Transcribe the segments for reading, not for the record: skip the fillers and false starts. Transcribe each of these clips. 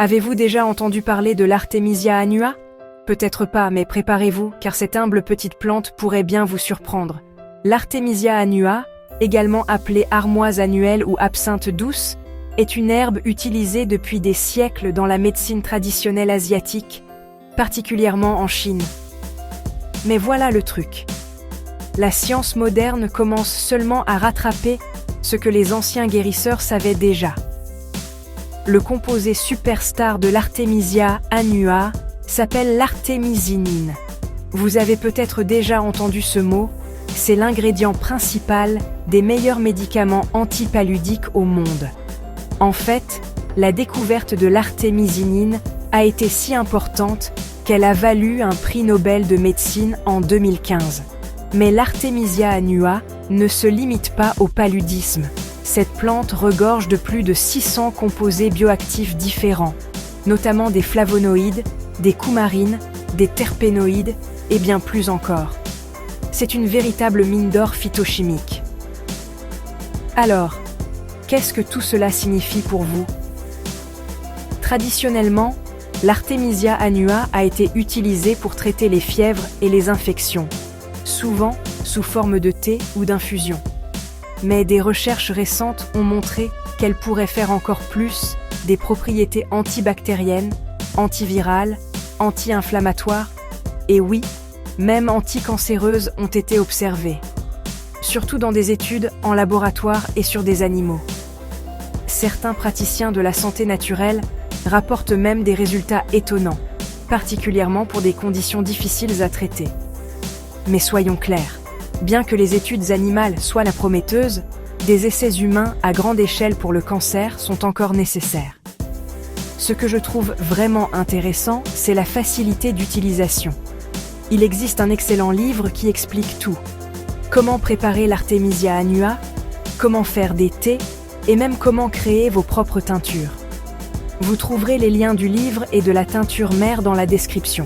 Avez-vous déjà entendu parler de l'Artemisia annua? Peut-être pas, mais préparez-vous, car cette humble petite plante pourrait bien vous surprendre. L'Artemisia annua, également appelée armoise annuelle ou absinthe douce, est une herbe utilisée depuis des siècles dans la médecine traditionnelle asiatique, particulièrement en Chine. Mais voilà le truc. La science moderne commence seulement à rattraper ce que les anciens guérisseurs savaient déjà. Le composé superstar de l'Artemisia annua s'appelle l'artémisinine. Vous avez peut-être déjà entendu ce mot, c'est l'ingrédient principal des meilleurs médicaments antipaludiques au monde. En fait, la découverte de l'artémisinine a été si importante qu'elle a valu un prix Nobel de médecine en 2015. Mais l'Artemisia annua ne se limite pas au paludisme. Cette plante regorge de plus de 600 composés bioactifs différents, notamment des flavonoïdes, des coumarines, des terpénoïdes et bien plus encore. C'est une véritable mine d'or phytochimique. Alors, qu'est-ce que tout cela signifie pour vous? Traditionnellement, l'Artemisia annua a été utilisée pour traiter les fièvres et les infections, souvent sous forme de thé ou d'infusion. Mais des recherches récentes ont montré qu'elle pourrait faire encore plus des propriétés antibactériennes, antivirales, anti-inflammatoires, et oui, même anticancéreuses ont été observées, surtout dans des études en laboratoire et sur des animaux. Certains praticiens de la santé naturelle rapportent même des résultats étonnants, particulièrement pour des conditions difficiles à traiter. Mais soyons clairs, bien que les études animales soient la prometteuse, des essais humains à grande échelle pour le cancer sont encore nécessaires. Ce que je trouve vraiment intéressant, c'est la facilité d'utilisation. Il existe un excellent livre qui explique tout. Comment préparer l'Artemisia annua, comment faire des thés, et même comment créer vos propres teintures. Vous trouverez les liens du livre et de la teinture mère dans la description.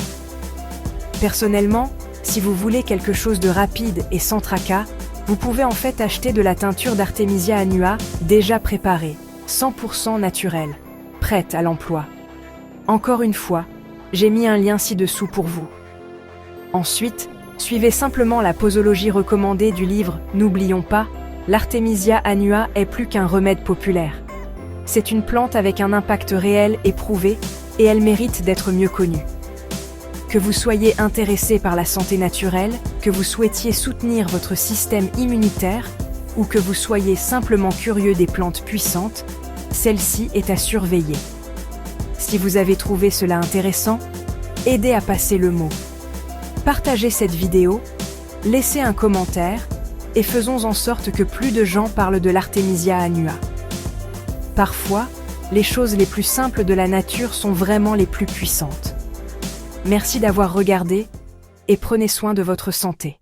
Personnellement, si vous voulez quelque chose de rapide et sans tracas, vous pouvez en fait acheter de la teinture d'Artemisia annua déjà préparée, 100% naturelle, prête à l'emploi. Encore une fois, j'ai mis un lien ci-dessous pour vous. Ensuite, suivez simplement la posologie recommandée du livre « N'oublions pas, l'Artemisia annua est plus qu'un remède populaire. C'est une plante avec un impact réel et prouvé, et elle mérite d'être mieux connue. Que vous soyez intéressé par la santé naturelle, que vous souhaitiez soutenir votre système immunitaire, ou que vous soyez simplement curieux des plantes puissantes, celle-ci est à surveiller. Si vous avez trouvé cela intéressant, aidez à passer le mot. Partagez cette vidéo, laissez un commentaire, et faisons en sorte que plus de gens parlent de l'Artemisia annua. Parfois, les choses les plus simples de la nature sont vraiment les plus puissantes. Merci d'avoir regardé et prenez soin de votre santé.